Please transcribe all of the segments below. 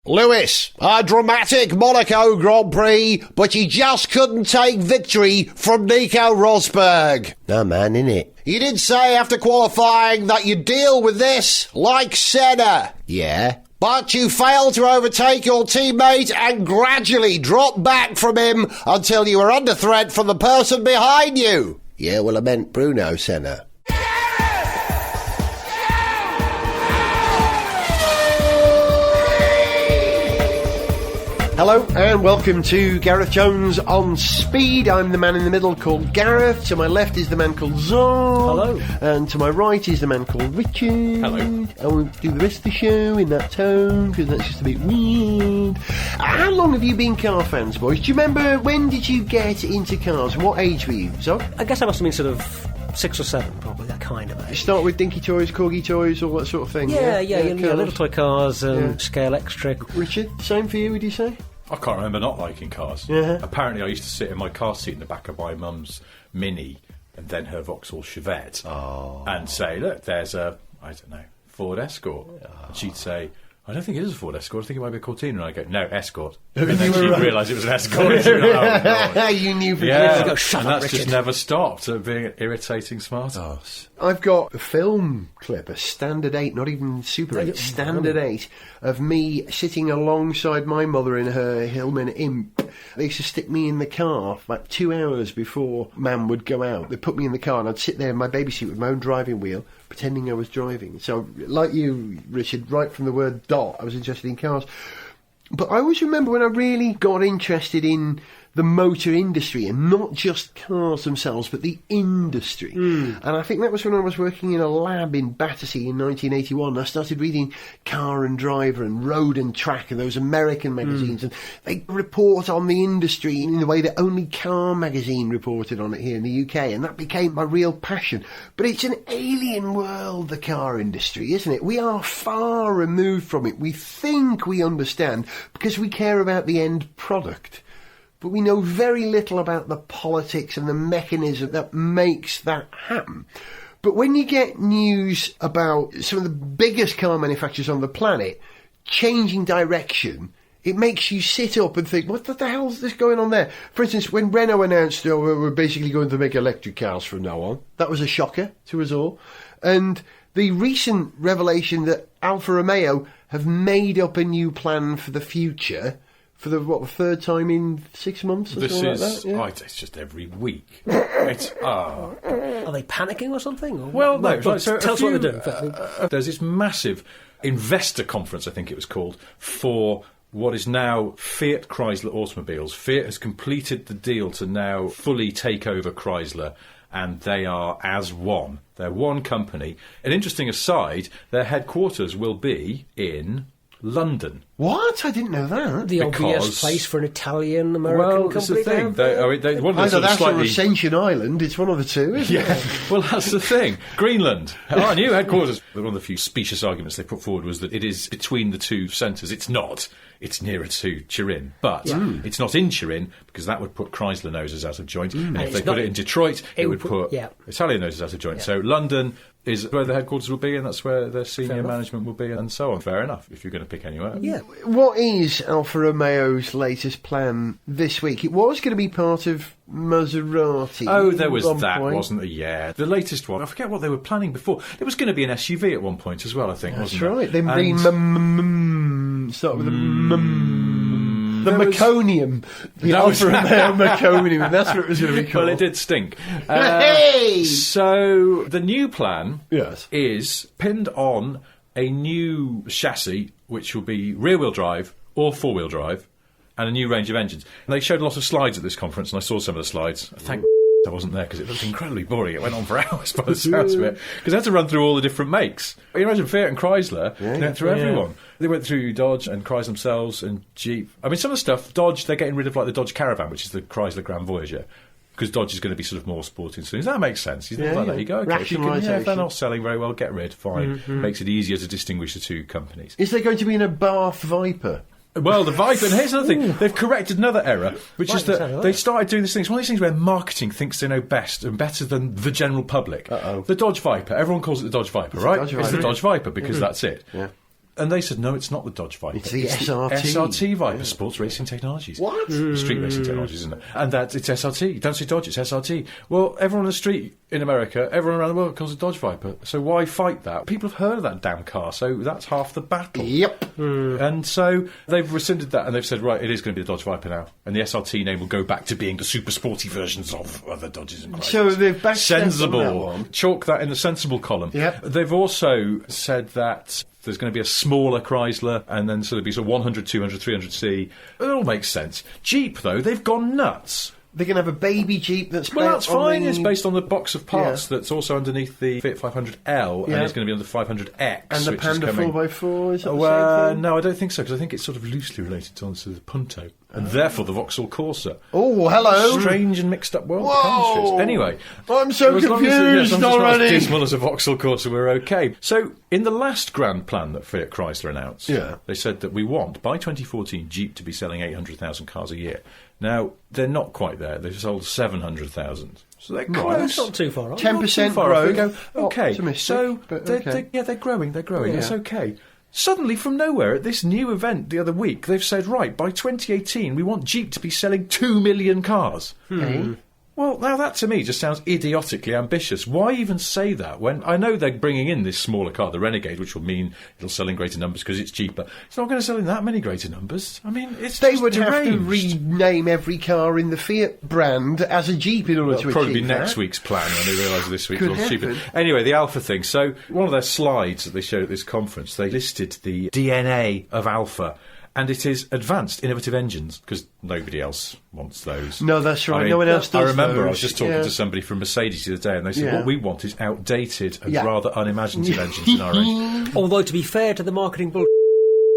Lewis, a dramatic Monaco Grand Prix, but he just couldn't take victory from Nico Rosberg. No, man, innit? You did say after qualifying that you'd deal with this like Senna. Yeah. But you failed to overtake your teammate and gradually dropped back from him until you were under threat from the person behind you. Yeah, well, I meant Bruno Senna. Hello and welcome to Gareth Jones on Speed. I'm the man in the middle called Gareth. To my left is the man called Zon. Hello. And to my right is the man called Richard. Hello. I won't do the rest of the show in that tone because that's just a bit weird. How long have you been car fans, boys? Do you remember when did you get into cars? What age were you, Zon? I guess I must have been sort of 6 or 7, probably, that kind of age. Start with dinky toys, corgi toys, all that sort of thing. Yeah, cars. little toy cars, scale extra. Richard, same for you, would you say? I can't remember not liking cars. Yeah. Apparently I used to sit in my car seat in the back of my mum's Mini and then her Vauxhall Chevette and say, look, there's a, I don't know, Ford Escort. And she'd say, I don't think it is a Ford Escort, I think it might be a Cortina. And I go, no, Escort. And then she'd realise it was an Escort. You knew for yeah, Go, shut and up, that's Richard. just never stopped being an irritating smart ass. I've got a film clip, a Standard 8, not even Super 8, Standard 8, of me sitting alongside my mother in her Hillman Imp. They used to stick me in the car like 2 hours before Mam would go out. They'd put me in the car and I'd sit there in my baby seat with my own driving wheel, pretending I was driving. So, like you, Richard, right from the word dot, I was interested in cars. But I always remember when I really got interested in the motor industry, and not just cars themselves, but the industry. And I think that was when I was working in a lab in Battersea in 1981. I started reading Car and Driver and Road and Track and those American magazines, and they report on the industry in the way that only Car magazine reported on it here in the UK, and that became my real passion. But it's an alien world, the car industry, isn't it? We are far removed from it. We think we understand because we care about the end product. But we know very little about the politics and the mechanism that makes that happen. But when you get news about some of the biggest car manufacturers on the planet changing direction, it makes you sit up and think, what the hell is this going on there? For instance, when Renault announced, we're basically going to make electric cars from now on, that was a shocker to us all. And the recent revelation that Alfa Romeo have made up a new plan for the future for the third time in 6 months or something like that? Yeah. It's just every week. It's Are they panicking or something? Or well, no. tell So us what they're doing. There's this massive investor conference, I think it was called, for what is now Fiat Chrysler automobiles. Fiat has completed the deal to now fully take over Chrysler, and they are as one. They're one company. An interesting aside, their headquarters will be in London. What? I didn't know that. The obvious place for an Italian-American company. That's the thing. One of the Either sort of that slightly... or Ascension Island. It's one of the two, isn't it? Well, that's the thing. Greenland. Our new headquarters. One of the few specious arguments they put forward was that it is between the two centres. It's not. It's nearer to Turin. But it's not in Turin because that would put Chrysler noses out of joint. And if they put it in Detroit, it would put Italian noses out of joint. So London is where the headquarters will be, and that's where their senior management will be, and so on. Fair enough, if you're going to pick anywhere. Yeah. What is Alfa Romeo's latest plan this week? It was going to be part of Maserati. Oh, there was at that, one point. wasn't there? Yeah. The latest one, I forget what they were planning before. It was going to be an SUV at one point as well, I think, That's wasn't right. it? Then start with the Meconium. The Alfa Romeo Meconium. That's what it was going to be called. Well, it did stink. Hey! So the new plan Yes. is pinned on a new chassis, which will be rear-wheel drive or four-wheel drive, and a new range of engines. And they showed a lot of slides at this conference, and I saw some of the slides. Thank I wasn't there because it looked incredibly boring. It went on for hours by the sounds of it, because they had to run through all the different makes. You imagine Fiat and Chrysler, they went through everyone. They went through Dodge and Chrysler themselves and Jeep. I mean, some of the stuff, Dodge, they're getting rid of like the Dodge Caravan, which is the Chrysler Grand Voyager, because Dodge is going to be sort of more sporty soon. That makes sense. You think like that, you go, okay, if they're not selling very well, get rid, fine. Makes it easier to distinguish the two companies. Is there going to be a Bath Viper? Well, the Viper, and here's another thing, they've corrected another error, which is that they started doing this thing. It's one of these things where marketing thinks they know best and better than the general public. The Dodge Viper, everyone calls it the Dodge Viper, right? It's the Dodge Viper because that's it. Yeah. And they said, no, it's not the Dodge Viper. It's the SRT. SRT Viper, Sports Racing Technologies. What? Street racing technologies, isn't it? And that it's SRT. You don't say Dodge, it's SRT. Well, everyone on the street in America, everyone around the world calls it Dodge Viper. So why fight that? People have heard of that damn car, so that's half the battle. Yep. And so they've rescinded that and they've said, right, it is going to be the Dodge Viper now. And the SRT name will go back to being the super sporty versions of other Dodges and Chryslers. So they've backstepped on that sensible. one. Chalk that in the sensible column. Yep. They've also said that there's going to be a smaller Chrysler and then sort of be sort of 100, 200, 300C. It all makes sense. Jeep, though, they've gone nuts. They're going to have a baby Jeep that's Well, built that's fine. on the- It's based on the box of parts that's also underneath the Fiat 500L, and Yeah. it's going to be on the 500X. And the which Panda is coming. 4x4, is that the same thing? No, I don't think so, because I think it's sort of loosely related to the Punto, and therefore the Vauxhall Corsa. Oh, hello. Strange and mixed up world of Whoa. chemistries. Anyway, I'm so as long as confused it's not already. as dismal as a Vauxhall Corsa, we're okay. So, in the last grand plan that Fiat Chrysler announced, they said that we want, by 2014, Jeep to be selling 800,000 cars a year. Now, they're not quite there. They've sold 700,000. So they're close. That's not too far off. 10% Far off. They growth. go, okay, Optimistic, so but they're, okay. they're growing. Yeah. It's okay. Suddenly, from nowhere, at this new event the other week, they've said, right, by 2018, we want Jeep to be selling 2 million cars. Well, now that to me just sounds idiotically ambitious. Why even say that when I know they're bringing in this smaller car, the Renegade, which will mean it'll sell in greater numbers because it's cheaper. It's not going to sell in that many greater numbers. I mean, it's They just would have to deranged. rename every car in the Fiat brand as a Jeep in order It'll to probably be achieve next that. week's plan when they realise this week's Could was stupid. happen. Anyway, the Alfa thing. So one of their slides that they showed at this conference, they listed the DNA of Alfa. And it is advanced, innovative engines, because nobody else wants those. No, that's right. I mean, No one else does I remember I those. was just talking to somebody from Mercedes the other day, and they said, Yeah. what we want is outdated and Yeah. rather unimaginative engines in our range. Although, to be fair to the marketing bull,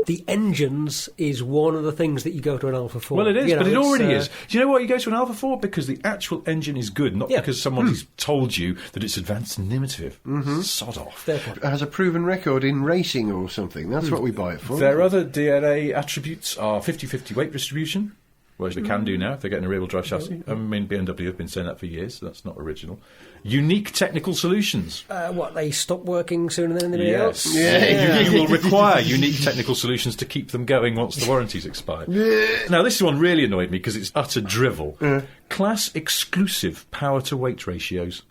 the engines is one of the things that you go to an Alpha for. Well, it is, You know, but it it's, already is. Do you know what you go to an Alfa for? Because the actual engine is good, not Yeah. because someone's told you that it's advanced and innovative. Sod off. Fair point. Has a proven record in racing or something. That's what we buy it for. Their other DNA attributes are 50-50 weight distribution, whereas they can do now if they're getting a rear-wheel drive chassis. I mean, BMW have been saying that for years, so that's not original. Unique technical solutions. What, they stop working sooner than anybody else? You will require unique technical solutions to keep them going once the warranty's expired. Now, this one really annoyed me because it's utter drivel. Class exclusive power-to-weight ratios.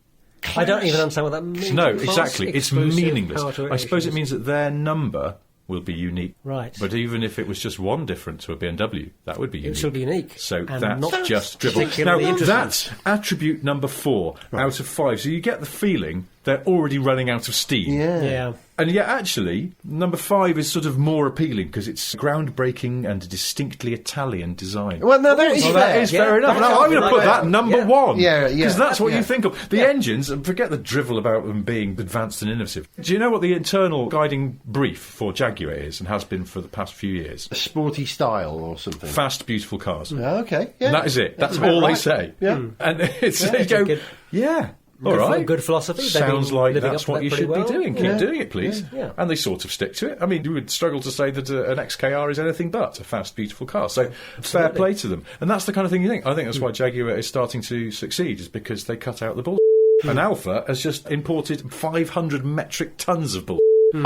I don't even understand what that means. No, Class exactly. It's exclusive meaningless. power to I suppose it ratios. means that their number will be unique. Right. But even if it was just one different to a BMW, that would be It unique. would still be unique. So And that's not just dribble. Now, particularly interesting. that's attribute number 4 out of 5. So you get the feeling they're already running out of steam. Yeah. And yet, actually, number 5 is sort of more appealing because it's groundbreaking and distinctly Italian design. Well, no, that is Well, fair. that is Yeah, fair enough. that's Now, I'm going to something put like that number 1. Yeah, yeah. Because that's what Yeah. you think of. The engines, and forget the drivel about them being advanced and innovative. Do you know what the internal guiding brief for Jaguar is and has been for the past few years? A sporty style or something. Fast, beautiful cars. Okay, yeah. And that is it. That's about all they right. say. Yeah. And it's, Yeah, you go, good. yeah. All Good right. good philosophy. They've Sounds been like living that's up to what that you pretty should well. be doing. Keep Yeah. doing it, please. Yeah. And they sort of stick to it. I mean, you would struggle to say that an XKR is anything but a fast, beautiful car. So fair play to them. And that's the kind of thing you think. I think that's why Jaguar is starting to succeed, is because they cut out the bull. And Alfa has just imported 500 metric tons of bull. Am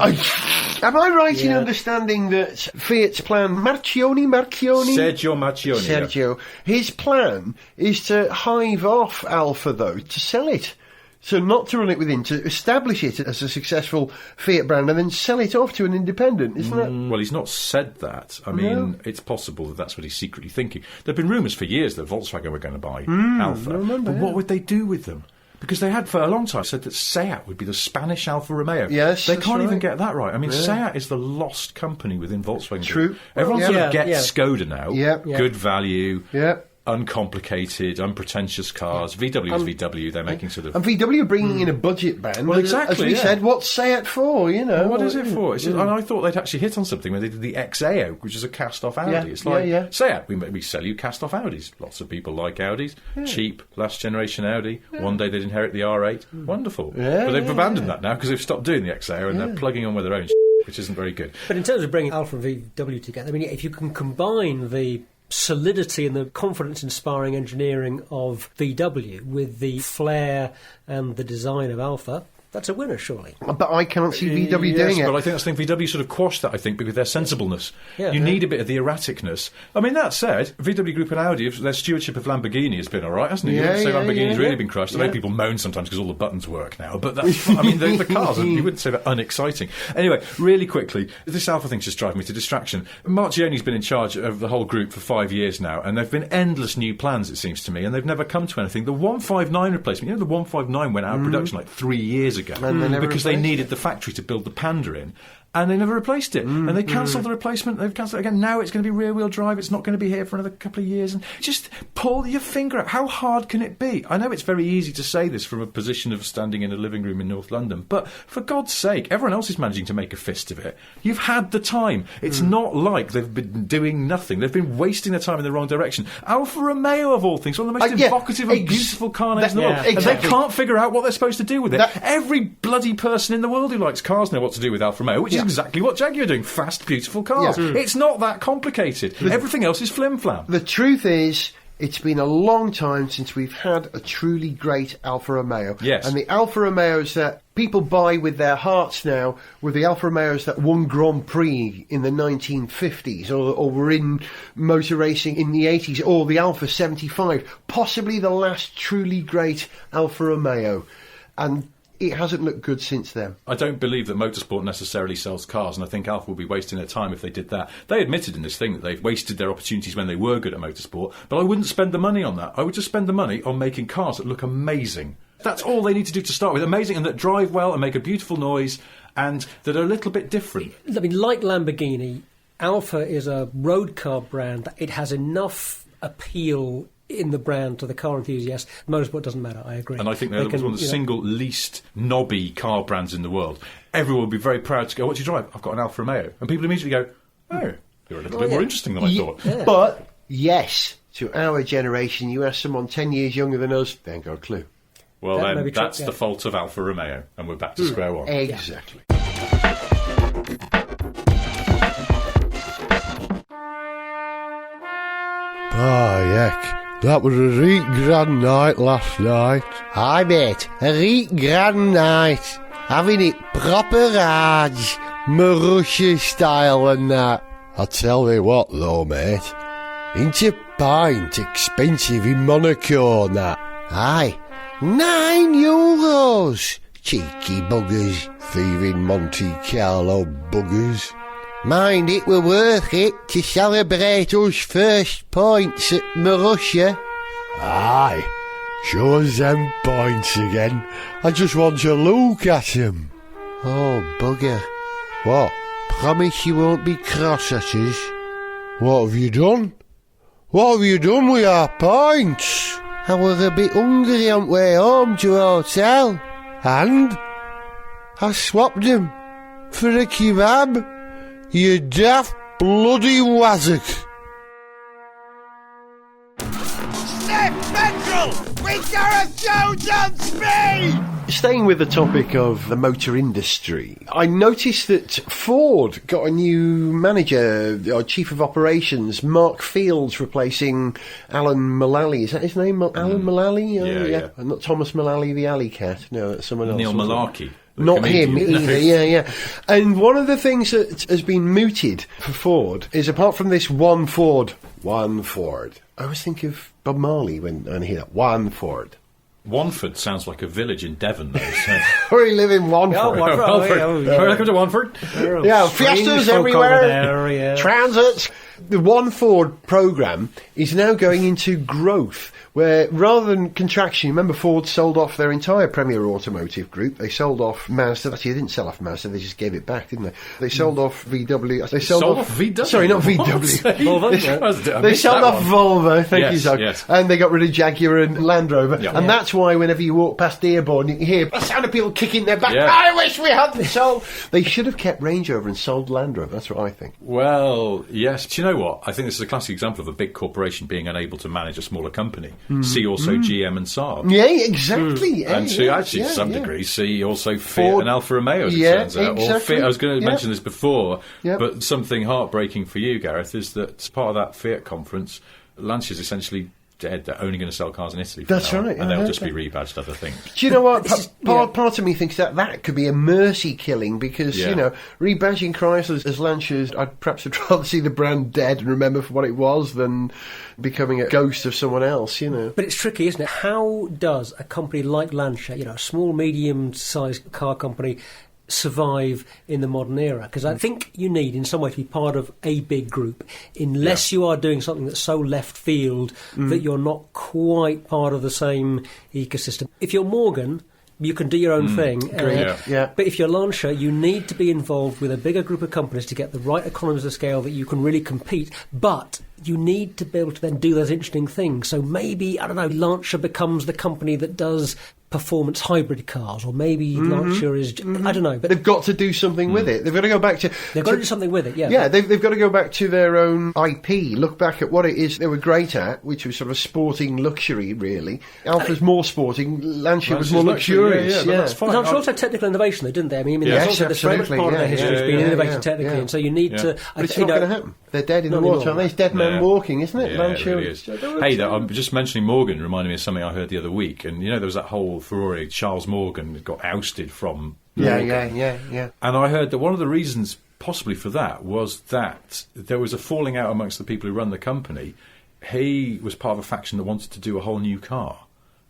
I right in understanding that Fiat's plan, Marchioni? Sergio Marchioni. yeah. Sergio, his plan is to hive off Alfa, though, to sell it. So not to run it within, to establish it as a successful Fiat brand and then sell it off to an independent, isn't that? Well, he's not said that. I mean, it's possible that that's what he's secretly thinking. There have been rumours for years that Volkswagen were going to buy Alfa. But what would they do with them? Because they had for a long time said that Seat would be the Spanish Alfa Romeo. Yes, they that's can't even right. get that right. I mean, Seat is the lost company within Volkswagen. True. Group. Everyone Yeah. sort of Yeah, gets Skoda now. Yeah. Good value. Yeah. Uncomplicated, unpretentious cars. VW is VW. They're making sort of. And VW are bringing in a budget band. Well, and exactly, As we yeah. said, what's Seat for, you know? What is it for? It's just, and I thought they'd actually hit on something when they did the XAO, which is a cast-off Audi. Yeah, It's like, yeah. Seat, we sell you cast-off Audis. Lots of people like Audis. Cheap, last-generation Audi. One day they'd inherit the R8. Wonderful. Yeah, but they've yeah, abandoned that now because they've stopped doing the XAO and they're plugging on with their own which isn't very good. But in terms of bringing Alfa and VW together, I mean, if you can combine the solidity and the confidence-inspiring engineering of VW with the flair and the design of Alfa, That's a winner, surely. But I can't see VW doing it. But I think that's the thing. VW sort of quashed that, I think, because their sensibleness. Yeah. You need a bit of the erraticness. I mean, that said, VW Group and Audi, their stewardship of Lamborghini has been all right, hasn't it? You wouldn't say Lamborghini's really been crushed. I know people moan sometimes because all the buttons work now, but that's, I mean, the cars, you wouldn't say they're unexciting. Anyway, really quickly, this Alfa thing's just driving me to distraction. Marchioni's been in charge of the whole group for 5 years now, and there have been endless new plans, it seems to me, and they've never come to anything. The 159 replacement, you know, the 159 went out of production like 3 years ago because they needed the factory to build the Panda in. And they never replaced it. And they cancelled the replacement. They've cancelled it again. Now it's going to be rear-wheel drive. It's not going to be here for another couple of years. And just pull your finger out. How hard can it be? I know it's very easy to say this from a position of standing in a living room in North London. But for God's sake, everyone else is managing to make a fist of it. You've had the time. It's not like they've been doing nothing. They've been wasting their time in the wrong direction. Alfa Romeo, of all things, one of the most evocative and beautiful car names in the world. Exactly. And they can't figure out what they're supposed to do with it. Every bloody person in the world who likes cars know what to do with Alfa Romeo, which is exactly what Jaguar doing. Fast, beautiful cars. It's not that complicated. Everything else is flim-flam. The truth is, it's been a long time since we've had a truly great Alfa Romeo. Yes. And the Alfa Romeos that people buy with their hearts now were the Alfa Romeos that won Grand Prix in the 1950s or were in motor racing in the 80s, or the Alfa 75. Possibly the last truly great Alfa Romeo. And it hasn't looked good since then. I don't believe that motorsport necessarily sells cars, and I think Alfa will be wasting their time if they did that. They admitted in this thing that they've wasted their opportunities when they were good at motorsport, but I wouldn't spend the money on that. I would just spend the money on making cars that look amazing. That's all they need to do to start with. Amazing, and that drive well and make a beautiful noise, and that are a little bit different. I mean, like Lamborghini, Alfa is a road car brand. It has enough appeal in the brand to the car enthusiast. Motorsport doesn't matter, I agree. And I think they're one of the single least knobby car brands in the world. Everyone will be very proud to go, what do you drive? I've got an Alfa Romeo. And people immediately go, oh, you're a little bit more interesting than I thought. Yeah. But, yes, to our generation, you ask someone 10 years younger than us, they ain't got a clue. Well, then, that's the fault of Alfa Romeo, and we're back to square one. Exactly. Yuck. That was a real grand night last night. Aye, mate, a real grand night. Having it proper large, Marussia style and that. I tell you what though, mate, ain't a pint expensive in Monaco and that. Aye, €9. Cheeky buggers, thieving Monte Carlo buggers. Mind, it were worth it to celebrate us first points at Marussia. Aye, show us them points again. I just want to look at 'em. Oh, bugger. What? Promise you won't be cross at us? What have you done? What have you done with our points? I were a bit hungry on the way home to the hotel. And I swapped them for a kebab. You daft bloody wazzock. Sniff Petrol with Gareth Jones on speed! Staying with the topic of the motor industry, I noticed that Ford got a new manager, or chief of operations, Mark Fields, replacing Alan Mullally. Is that his name? Alan Mullally? Yeah. Not Thomas Mullally, the alley cat. No, that's someone else. Neil Malarkey. Not him comedian. either, yeah. And one of the things that has been mooted for Ford is, apart from this one Ford, I always think of Bob Marley when I hear that, one Ford. Wanford sounds like a village in Devon, though. So. We live in Wanford. Welcome to Wanford. Yeah, Fiestas everywhere, transits. The One Ford programme is now going into growth, where rather than contraction, remember Ford sold off their entire Premier Automotive group. They sold off Mazda. Actually, they didn't sell off Mazda, they just gave it back, didn't they? They sold off VW. They sold off VW? Sorry, not VW. Volvo? They sold off Volvo, thank you, Zog. Yes. And they got rid of Jaguar and Land Rover. Yep. And that's why whenever you walk past Dearborn, you can hear the sound of people kicking their back. Yeah. I wish we hadn't sold. They should have kept Range Rover and sold Land Rover. That's what I think. Well, yes. Do you know what? I think this is a classic example of a big corporation being unable to manage a smaller company. See also GM and Saab. Yeah, exactly. And to some degree, see also Fiat Ford, and Alfa Romeo, as it turns out. exactly. Or Fiat, I was going to mention this before, Yep. but something heartbreaking for you, Gareth, is that part of that Fiat conference, Lancia's essentially dead. They're only going to sell cars in Italy. That's now, right, and I they'll heard just be that. rebadged other things. Do you know what? This is- Part of me thinks that could be a mercy killing because, Yeah. you know, rebadging Chryslers as Lancias, I'd perhaps rather see the brand dead and remember for what it was than becoming a ghost of someone else, you know. But it's tricky, isn't it? How does a company like Lancia, you know, a small, medium-sized car company, survive in the modern era? Because I think you need, in some way, to be part of a big group, unless you are doing something that's so left field that you're not quite part of the same ecosystem. If you're Morgan, you can do your own thing. Yeah. But if you're Lancia, you need to be involved with a bigger group of companies to get the right economies of scale that you can really compete. But you need to be able to then do those interesting things. So maybe, I don't know, Lancia becomes the company that does performance hybrid cars, or maybe Lancia is, I don't know. But They've got to do something with it. They've got to go back to... they've got to do something with it, yeah. Yeah, they've got to go back to their own IP, look back at what it is they were great at, which was sort of sporting luxury, really. Alfa's more sporting, Lancia was more luxurious. but that's fine. There's also technical innovation, though, didn't they? I mean, Yes, there's also this very much absolutely, part of their yeah, history has yeah, been yeah, innovating yeah, technically, yeah. and so you need to... But it's you not know, going to happen. They're dead in the Not water, anymore. aren't they? It's dead man Yeah. walking, isn't it? Yeah, Lancia. it really is. Hey, I'm just mentioning Morgan reminded me of something I heard the other week, and you know there was that whole Ferrari, Charles Morgan got ousted from Morgan. Yeah. And I heard that one of the reasons possibly for that was that there was a falling out amongst the people who run the company. He was part of a faction that wanted to do a whole new car.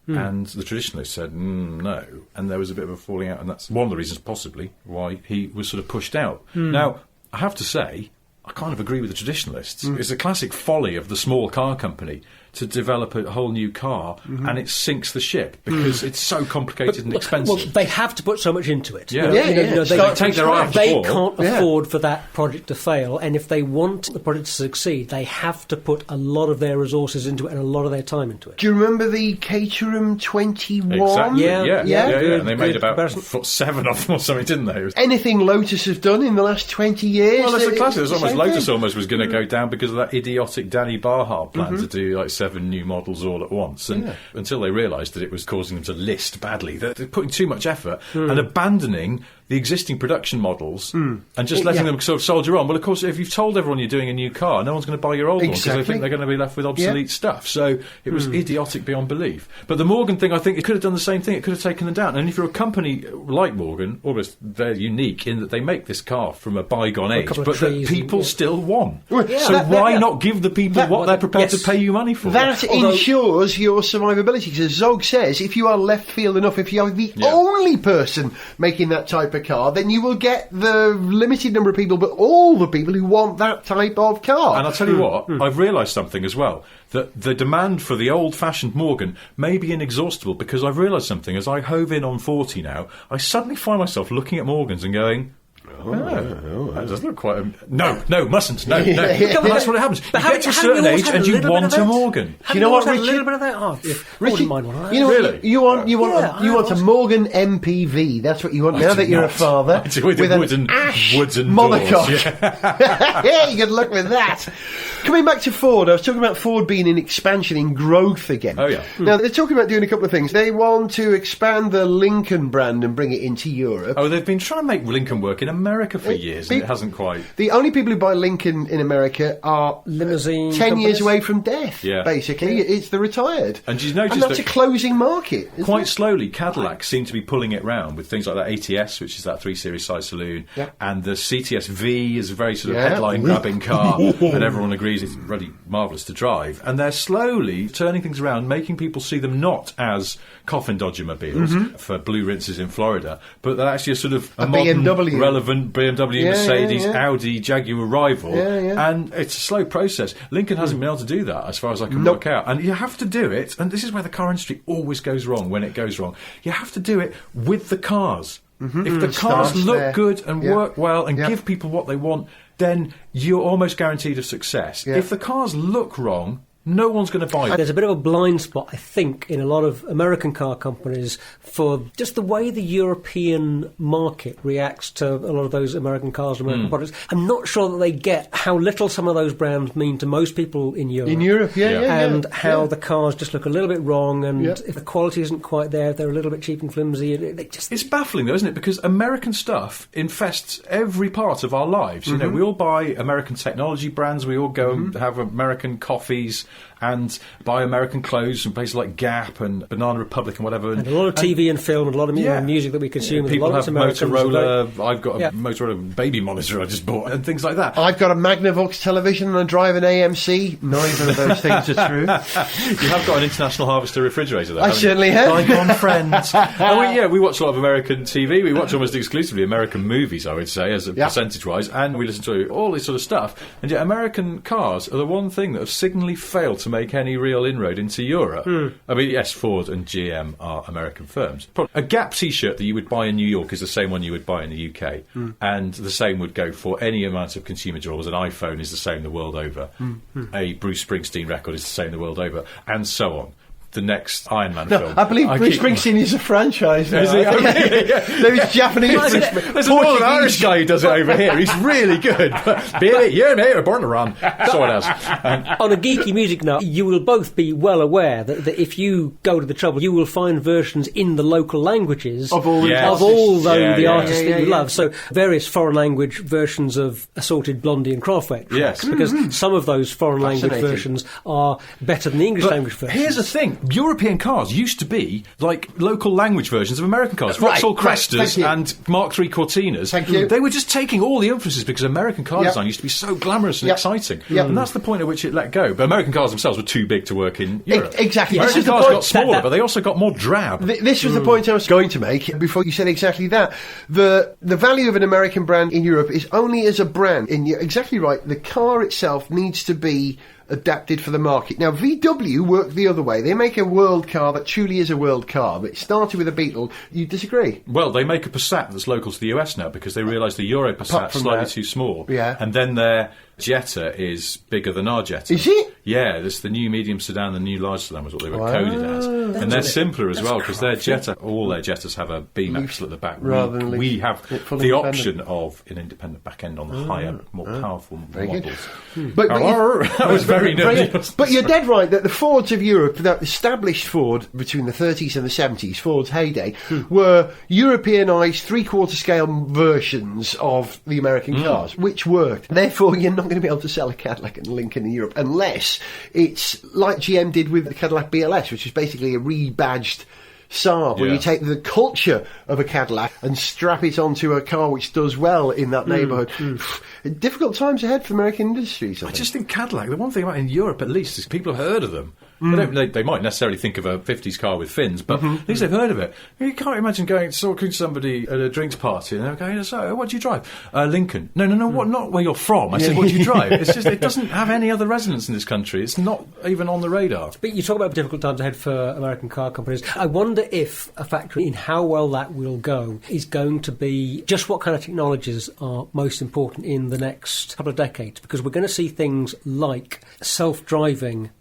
And the traditionalists said, no. And there was a bit of a falling out, and that's one of the reasons possibly why he was sort of pushed out. Now, I have to say, I kind of agree with the traditionalists. It's a classic folly of the small car company to develop a whole new car, and it sinks the ship because it's so complicated and expensive. Well, they have to put so much into it. Yeah. They Start take their eye off the they ball. can't afford for that project to fail, and if they want the project to succeed, they have to put a lot of their resources into it and a lot of their time into it. Do you remember the Caterham 21? Exactly. Yeah. And they made Good about comparison. 7 of them or something, didn't they? Anything Lotus have done in the last 20 years? Well, that's a classic. It was the almost same Lotus thing. almost was going to go down because of that idiotic Danny Barhart plan to do like 7 new models all at once. And until they realised that it was causing them to list badly, they're putting too much effort and abandoning the existing production models and just letting them sort of soldier on. Well, of course, if you've told everyone you're doing a new car, no one's going to buy your old one because they think they're going to be left with obsolete stuff. So it was idiotic beyond belief. But the Morgan thing, I think it could have done the same thing. It could have taken them down. And if you're a company like Morgan, almost they're unique in that they make this car from a bygone age, couple of but that trees people and- still want. Well, So why not give the people what they're prepared to yes. pay you money for? That ensures your survivability. Because as Zog says, if you are left field enough, if you are the only person making that type of car, then you will get the limited number of people, but all the people who want that type of car. And I'll tell you what, I've realised something as well, that the demand for the old-fashioned Morgan may be inexhaustible, because I've realised something. As I hove in on 40 now, I suddenly find myself looking at Morgans and going... that does look quite... No, mustn't. No. That's what happens. You get to a certain age and you want a Morgan. Do you know what, A Richard? little bit of that? Oh, I wouldn't mind one. You know Really? what? You want Yeah, a Morgan MPV. That's what you want now that you're a father. I do, with an wooden monocoque. doors, Yeah, you good luck with that. Coming back to Ford, I was talking about Ford being in expansion, in growth again. Oh, yeah. Now, they're talking about doing a couple of things. They want to expand the Lincoln brand and bring it into Europe. Oh, they've been trying to make Lincoln work in America for years, and it hasn't quite... The only people who buy Lincoln in America are Limousine 10 years companies. away from death, Yeah. basically. It's the retired. And you notice and that's that a closing market, isn't quite it? slowly, Cadillac seem to be pulling it round with things like that ATS, which is that 3 Series size saloon, Yeah. and the CTS V is a very sort of Yeah. headline-grabbing car, and everyone agrees it's really marvellous to drive. And they're slowly turning things around, making people see them not as coffin dodger mobiles for blue rinses in Florida, but they're actually a sort of A modern, BMW. relevant BMW, Yeah, Mercedes, yeah. Audi, Jaguar rival. Yeah. And it's a slow process. Lincoln hasn't been able to do that, as far as I can Nope. work out. And you have to do it, and this is where the car industry always goes wrong when it goes wrong. You have to do it with the cars. If the cars Starts look there. good and Yeah. work well and Yeah. give people what they want, then you're almost guaranteed of success. Yeah. If the cars look wrong, no one's going to buy it. There's a bit of a blind spot, I think, in a lot of American car companies for just the way the European market reacts to a lot of those American cars and American products. I'm not sure that they get how little some of those brands mean to most people in Europe. In Europe, yeah. And how the cars just look a little bit wrong, and Yeah. if the quality isn't quite there, if they're a little bit cheap and flimsy, they just... It's baffling, though, isn't it? Because American stuff infests every part of our lives. You know, we all buy American technology brands. We all go and have American coffees. and buy American clothes from places like Gap and Banana Republic and whatever. And a lot of TV and film and a lot of music that we consume. People a lot have of Motorola. I've got a Motorola baby monitor I just bought and things like that. I've got a Magnavox television and I drive an AMC. Neither of those things are true. You have got an International Harvester refrigerator, though. I certainly have. Bygone friends. And we watch a lot of American TV. We watch almost exclusively American movies, I would say, as a percentage-wise, and we listen to all this sort of stuff. And yet American cars are the one thing that have signally failed to make any real inroad into Europe. I mean, yes, Ford and GM are American firms. A Gap T-shirt that you would buy in New York is the same one you would buy in the UK. And the same would go for any amount of consumer durables. An iPhone is the same the world over. A Bruce Springsteen record is the same the world over. And so on. The next Iron Man film. I believe Bruce Springsteen is a franchise now. Is he? There's Japanese. There's a Northern Irish guy who does it over here. He's really good. But Billy, you mate, are born to run. Someone else. On a geeky music note, you will both be well aware that if you go to the trouble, you will find versions in the local languages of all the artists that you love. So various foreign language versions of Assorted Blondie and Kraftwerk tracks, because some of those foreign language versions are better than the English language versions. Here's the thing. European cars used to be like local language versions of American cars. Vauxhall Crestas and Mark III Cortinas. Thank you. They were just taking all the influences because American car design used to be so glamorous and exciting. And that's the point at which it let go. But American cars themselves were too big to work in Europe. Exactly. American cars got smaller, but they also got more drab. This was the point I was going to make before you said exactly that. The value of an American brand in Europe is only as a brand. And you're exactly right. The car itself needs to be adapted for the market. Now, VW work the other way. They make a world car that truly is a world car, but it started with a Beetle. You disagree? Well, they make a Passat that's local to the US now because they realise the Euro Passat's slightly too small. Yeah. And then their Jetta is bigger than our Jetta. Is it? Yeah, this the new medium sedan, the new large sedan was what they were coded as. And they're simpler as well because their Jetta, all their Jettas have a beam axle at the back. We have the option of an independent back end on the higher, more powerful models. But that was very nerdy. But you're dead right that the Fords of Europe, that established Ford between the 30s and the 70s, Ford's heyday, were Europeanised three-quarter scale versions of the American cars, which worked. Therefore, you're not going to be able to sell a Cadillac and Lincoln in Europe unless it's like GM did with the Cadillac BLS, which is basically a rebadged Saab, where you take the culture of a Cadillac and strap it onto a car which does well in that neighbourhood. Difficult times ahead for American industries. I just think Cadillac, the one thing about in Europe at least is people have heard of them. They might necessarily think of a 50s car with fins, but at least they've heard of it. You can't imagine talking to somebody at a drinks party and they're going, so what do you drive? Lincoln. No, what, not where you're from. I said, what do you drive? It's just, it doesn't have any other resonance in this country. It's not even on the radar. But you talk about difficult times ahead for American car companies. I wonder if a factor in how well that will go is going to be just what kind of technologies are most important in the next couple of decades, because we're going to see things like self-driving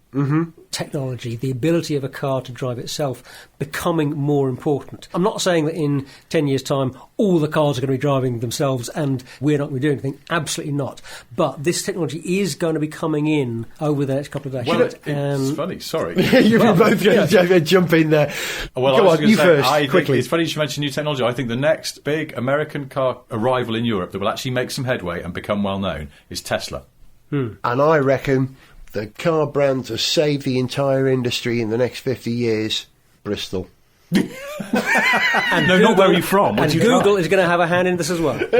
technology, the ability of a car to drive itself, becoming more important. I'm not saying that in 10 years' time all the cars are going to be driving themselves and we're not going to be doing anything. Absolutely not. But this technology is going to be coming in over the next couple of decades. Well, it's funny, sorry. You're both going to jump in there. Well, Go on, you first, quickly. It's funny you should mention new technology. I think the next big American car arrival in Europe that will actually make some headway and become well known is Tesla. And I reckon the car brand to save the entire industry in the next 50 years, Bristol. And no, not where are you from? And Google is going to have a hand in this as well. Good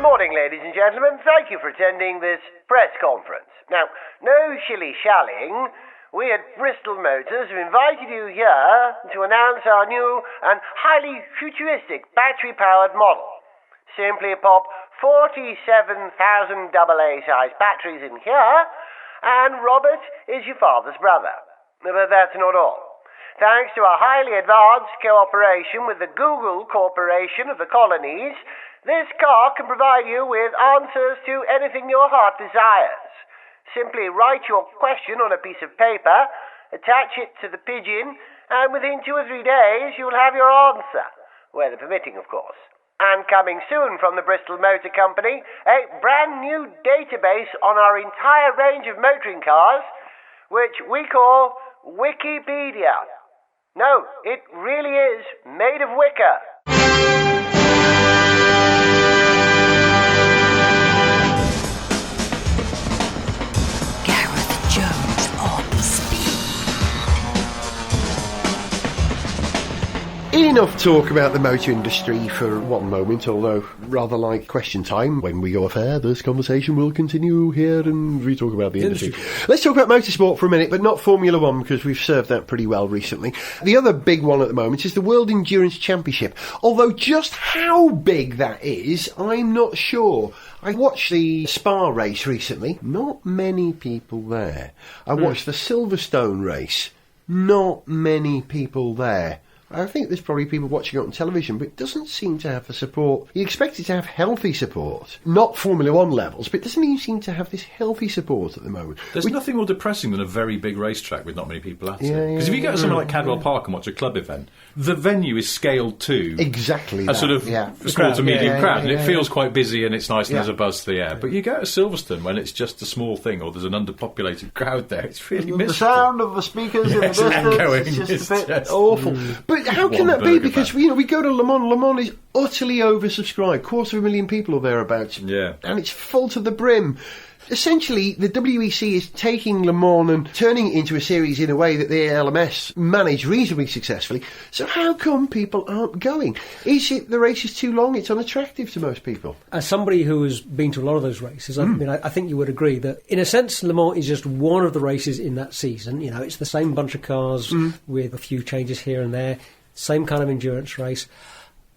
morning, ladies and gentlemen. Thank you for attending this press conference. Now, no shilly-shallying. We at Bristol Motors have invited you here to announce our new and highly futuristic battery-powered model. Simply pop 47,000 AA-sized batteries in here, and Robert is your father's brother. But that's not all. Thanks to our highly advanced cooperation with the Google Corporation of the Colonies, this car can provide you with answers to anything your heart desires. Simply write your question on a piece of paper, attach it to the pigeon, and within 2 or 3 days you will have your answer. Weather permitting, of course. And coming soon from the Bristol Motor Company, a brand new database on our entire range of motoring cars, which we call Wikipedia. No, it really is made of wicker. Gareth Jones on speed. Enough talk about the motor industry for one moment, although rather like question time. When we go off air, this conversation will continue here and we talk about the industry. Let's talk about motorsport for a minute, but not Formula One, because we've served that pretty well recently. The other big one at the moment is the World Endurance Championship, although just how big that is, I'm not sure. I watched the Spa race recently, not many people there. I watched the Silverstone race, not many people there. I think there's probably people watching it on television, but it doesn't seem to have the support. You expect it to have healthy support. Not Formula One levels, but it doesn't even seem to have this healthy support at the moment. There's nothing more depressing than a very big racetrack with not many people at it. Yeah, Because if you go to somewhere like Cadwell Park and watch a club event, the venue is scaled to Exactly a that, sort of yeah. small to medium crowd, and it yeah. feels quite busy and it's nice and Yeah. there's a buzz to the air. But you go to Silverstone when it's just a small thing or there's an underpopulated crowd there, it's really The miserable. sound of the speakers in the Yes, distance echoing. is just It's a bit just- Awful. But how can One that be? burger Because, man. we go to Le Mans. Le Mans is utterly oversubscribed. 250,000 people or thereabouts. Yeah. And it's full to the brim. Essentially, the WEC is taking Le Mans and turning it into a series in a way that the LMS managed reasonably successfully. So how come people aren't going? Is it the race is too long? It's unattractive to most people. As somebody who has been to a lot of those races, I think you would agree that, in a sense, Le Mans is just one of the races in that season. You know, it's the same bunch of cars with a few changes here and there, same kind of endurance race.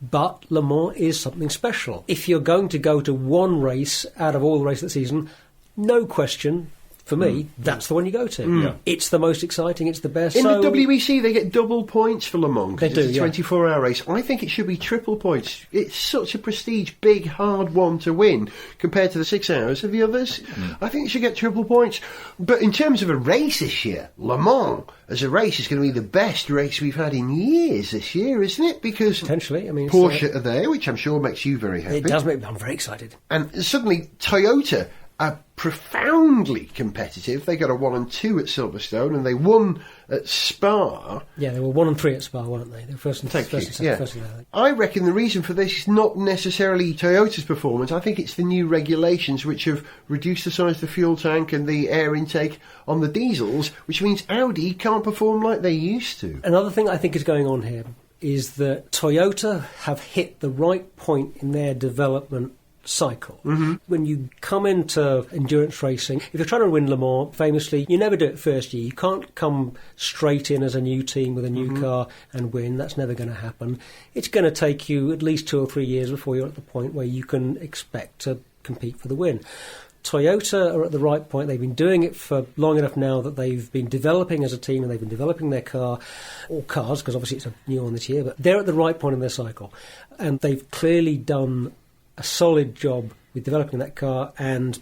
But Le Mans is something special. If you're going to go to one race out of all the races of the season, no question, for me, that's the one you go to. Yeah. It's the most exciting, it's the best. In So- the WEC, they get double points for Le Mans. 'Cause They do, it's a yeah. 24-hour race. I think it should be triple points. It's such a prestige, big, hard one to win compared to the 6 hours of the others. I think it should get triple points. But in terms of a race this year, Le Mans as a race is going to be the best race we've had in years this year, isn't it? Because Potentially, I mean, Porsche are there, which I'm sure makes you very happy. it does make me, I'm very excited. And suddenly, Toyota are profoundly competitive. They got a 1 and 2 at Silverstone, and they won at Spa. Yeah, they were 1 and 3 at Spa, weren't they? They were first and Thank you. second, Yeah. first and second. I reckon the reason for this is not necessarily Toyota's performance. I think it's the new regulations which have reduced the size of the fuel tank and the air intake on the diesels, which means Audi can't perform like they used to. Another thing I think is going on here is that Toyota have hit the right point in their development cycle. When you come into endurance racing, if you're trying to win Le Mans, famously, you never do it first year. You can't come straight in as a new team with a new car and win. That's never going to happen. It's going to take you at least 2 or 3 years before you're at the point where you can expect to compete for the win. Toyota are at the right point. They've been doing it for long enough now that they've been developing as a team and they've been developing their car, or cars, because obviously it's a new one this year, but they're at the right point in their cycle. And they've clearly done a solid job with developing that car, and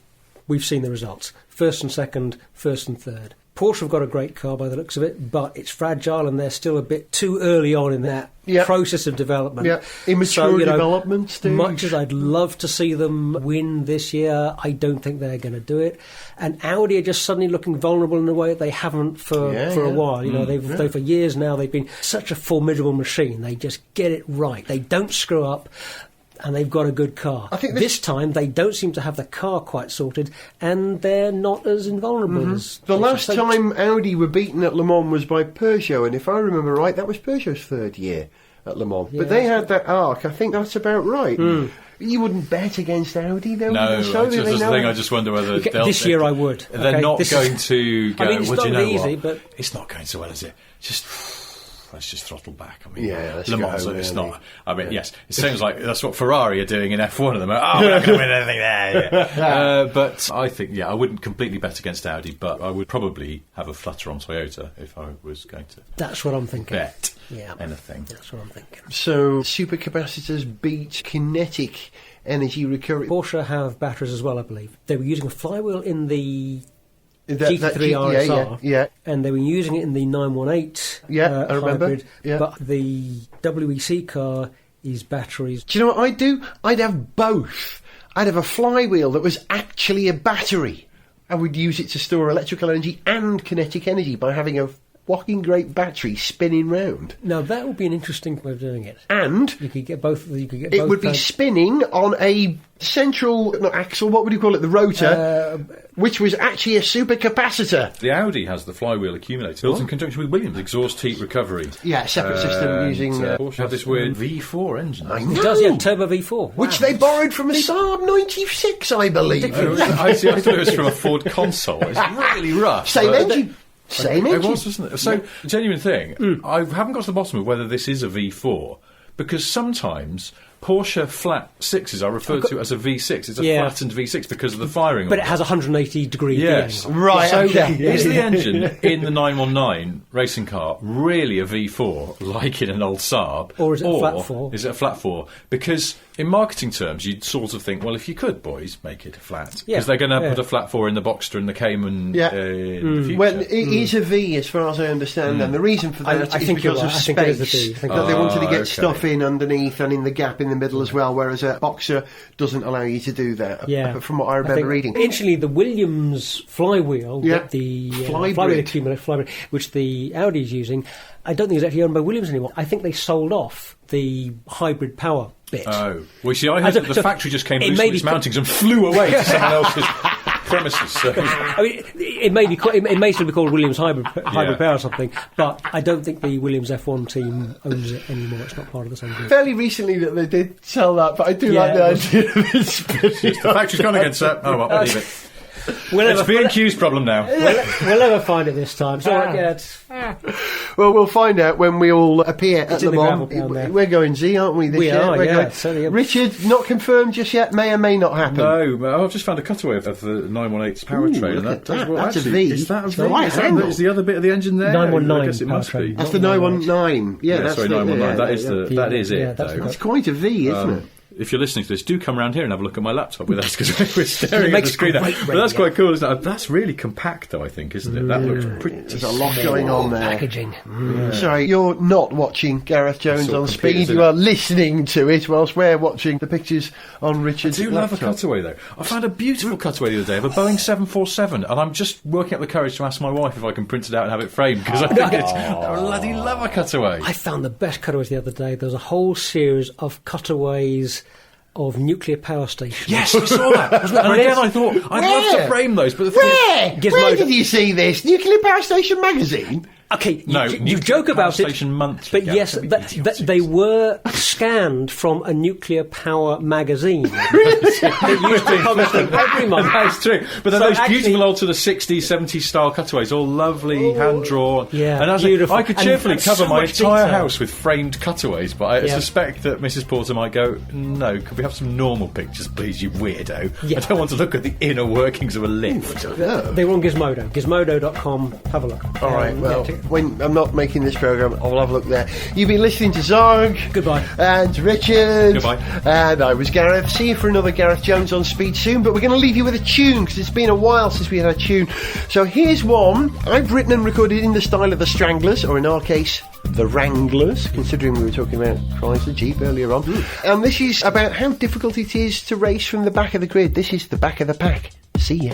we've seen the results. First and second, first and third. Porsche have got a great car by the looks of it, but it's fragile and they're still a bit too early on in that process of development. Yeah, immature development stage. Much as I'd love to see them win this year, I don't think they're going to do it. And Audi are just suddenly looking vulnerable in a way that they haven't for a while. You know, they've for years now they've been such a formidable machine. They just get it right. They don't screw up. And they've got a good car. I think this time they don't seem to have the car quite sorted, and they're not as invulnerable as The they last should. time Audi were beaten at Le Mans was by Peugeot, and if I remember right, that was Peugeot's 3rd year at Le Mans. But they had that arc. I think that's about right. You wouldn't bet against Audi, though. No, even so, that's they the know thing. it. I just wonder whether Okay, they'll- this year I would. They're Okay, not this going is- to go. I mean, it's well, do you not know easy, what? but It's not going so well, is it? Let's just throttle back. I mean, Yeah, let's Le go Mans, home it's early. not. I mean, yes, it seems like that's what Ferrari are doing in F1 at the moment. Oh, we're not going to win anything there. But I think, I wouldn't completely bet against Audi, but I would probably have a flutter on Toyota if I was going to that's what I'm thinking. bet Yeah. anything. That's what I'm thinking. So, supercapacitors beat kinetic energy recovery. Porsche have batteries as well, I believe. They were using a flywheel in the That GT3 RSR, yeah. and they were using it in the 918 Yeah, I remember. hybrid, Yeah. but the WEC car is batteries. Do you know what I'd do? I'd have both. I'd have a flywheel that was actually a battery. I would use it to store electrical energy and kinetic energy by having a whacking great battery spinning round. Now that would be an interesting way of doing it. And You could get both. You could get it both would be spinning on a central, not axle, what would you call it, the rotor, which was actually a supercapacitor. The Audi has the flywheel accumulator built in conjunction with Williams, exhaust heat recovery. Yeah, separate system using... Porsche have this weird V4 engine. I It know. does, yeah, turbo V4. Which they borrowed from a Saab 96, I believe. I thought it was from a Ford console. It's really rough. Same but- engine. Same It engine. was, wasn't it? So, genuine thing, I haven't got to the bottom of whether this is a V4, because sometimes Porsche flat sixes are referred to as a V6. It's a Yeah. flattened V6 because of the firing. But on it has 180 degree Yes. angle. Right, So, okay. is the engine in the 919 racing car really a V4, like in an old Saab? Or is it a flat four? Is it a flat 4? Because in marketing terms, you'd sort of think, well, if you could, boys, make it a flat. Because Yeah, they're going to yeah. put a flat 4 in the Boxster and the Cayman Yeah. in the future. Well, it is a V, as far as I understand, and the reason for I that is think you're because of right. I think it is a space. V. I think That they wanted to get okay. stuff in underneath and in the gap in the middle as well, whereas a Boxer doesn't allow you to do that. Yeah, From what I remember think reading. Interestingly, the Williams flywheel, Yeah. that the Flybrid. flywheel accumulator, flybrid, which the Audi is using, I don't think is actually owned by Williams anymore. I think they sold off the hybrid power bit. Oh. Well, see, I heard that the so factory just came it loose may from its be- mountings and flew away to someone else's premises. So. I mean, it may be it may still be called Williams hybrid Yeah. power or something, but I don't think the Williams F1 team owns it anymore. It's not part of the same group. Fairly recently that they did sell that, but I do Yeah, like the it was- idea of it spinning. The factory's gone again, sir. Oh, well, we'll leave it. It's B&Q's problem now. We'll never find it this time. So Well, we'll find out when we all appear at in the the Mom. gravel down there. We're going Z, aren't we, this We year? are, We're yeah, going- certainly. Richard, not confirmed just yet, may or may not happen. No, I've just found a cutaway of the 918's powertrain. look And at that. well, That's a actually, V. Is that a It's V? a right Is that angle. is the other bit of the engine there? 919 I guess it must be. powertrain. That's the 919. Yeah, that's sorry, the, 919. yeah, That is yeah. the that is Yeah, it. that's Though. right. It's quite a V, isn't it? If you're listening to this, do come around here and have a look at my laptop with us because we're staring at the makes screen. great But that's radio. quite cool, isn't it? That's really compact, though. I think, isn't it? That looks pretty. There's a lot going on there. packaging. Sorry, you're not watching Gareth Jones Sort of on computers, Speed. isn't You it? are listening to it whilst we're watching the pictures on Richard's I do love a laptop. cutaway, though. I found a beautiful cutaway the other day of a Boeing 747, and I'm just working up the courage to ask my wife if I can print it out and have it framed, because I think it's... I bloody love a cutaway. I found the best cutaways the other day. There was a whole series of cutaways of nuclear power stations. Yes, I saw that. And again, I thought, I'd love to Where? frame those, but the thing is... Where? Gizmodo. Where did you see this? Nuclear Power Station magazine? Okay, No, you Nuclear joke Power about Station it, Monthly, but Gareth, yes, don't be that idiotic. they were scanned from a nuclear power magazine. They used to publish them every month. That's true. But they're So those actually- beautiful old sort of 60s, 70s style cutaways, all lovely, hand-drawn. Yeah, and beautiful. I could And- cheerfully and cover so my much entire detail. house with framed cutaways, but I Yeah. suspect that Mrs. Porter might go, no, could we have some normal pictures, please, you weirdo? Yeah. I don't want to look at the inner workings of a lift. They were on Gizmodo. Gizmodo.com. Have a look. All right, well, yeah, when I'm not making this programme, I'll have a look there. You've been listening to Zarg. Goodbye. And Richard. Goodbye. And I was Gareth. See you for another Gareth Jones on Speed soon, but we're going to leave you with a tune, because it's been a while since we had a tune. So here's one I've written and recorded in the style of the Stranglers, or in our case, the Wranglers, considering we were talking about Chrysler Jeep earlier on. And this is about how difficult it is to race from the back of the grid. This is the back of the pack. See ya.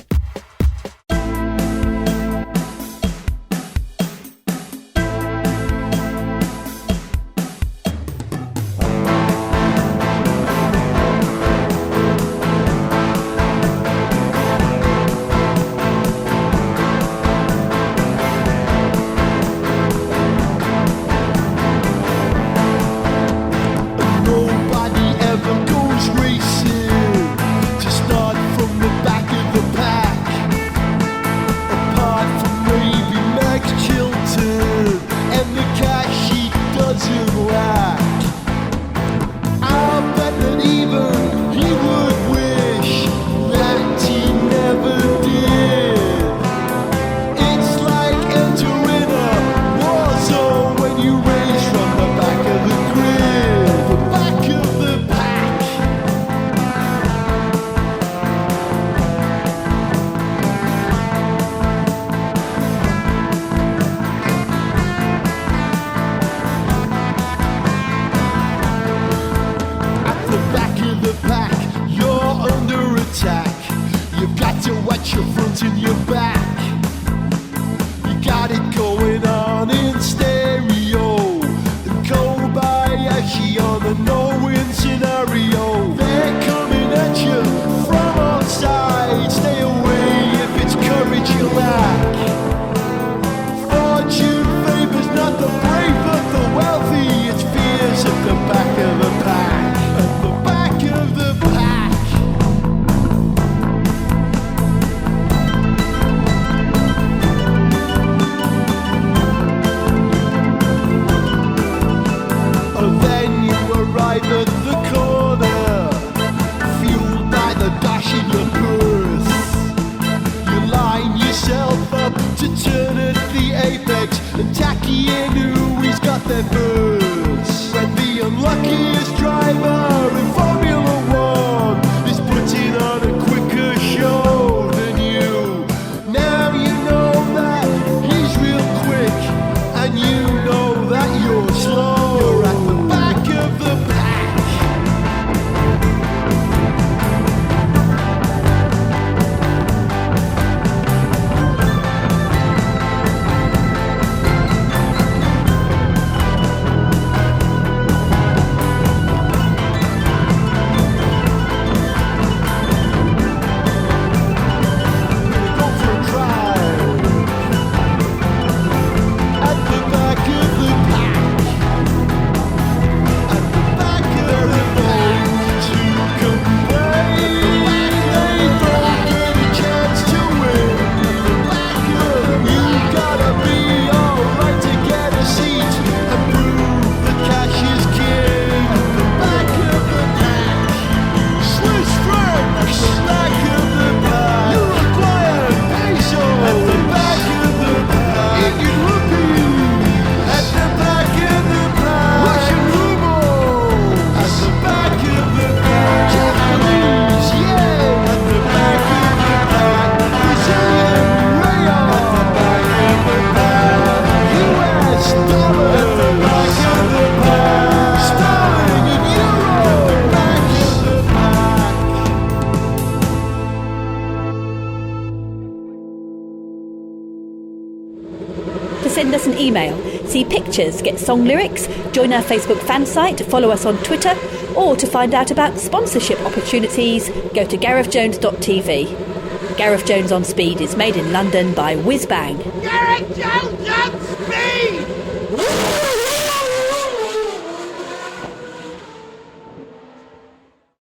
Nobody ever goes racing to start from the back of the pack. Apart from maybe Max Chilton and the cash he doesn't lack. I bet that even he would wish that he never did. It's like entering a war zone when you race from the back of the grid, the back of the pack. At the back of the pack, you're under attack. You've got to watch your front and your back. You got it going on seeing who he's got their birds. When the unluckiest driver in Formula One is putting on a quicker show than you. Now you know that he's real quick, and you know that you're slow. You're at the back of the pack. Go for a drive. At the back of the pack. At the back of the pack. To complain. They don't get a chance to win. You gotta be alright to get a seat and prove the cash is king. At the back of the pack. Swiss francs. At the back of the pack. Uruguayan peso. At the back of the pack. Indian rupee. At the back of the pack. Russian ruble. At the back of the pack. Japanese yen. At the back of the pack. Brazilian real. At the back of the pack. US dollar. At the back of the pack. Sterling and euro. At the back of the pack. To send us an email, see pictures, get song lyrics, join our Facebook fan site, follow us on Twitter, or to find out about sponsorship opportunities, go to garethjones.tv. Gareth Jones on Speed is made in London by Whiz Bang. Gareth Jones on Speed!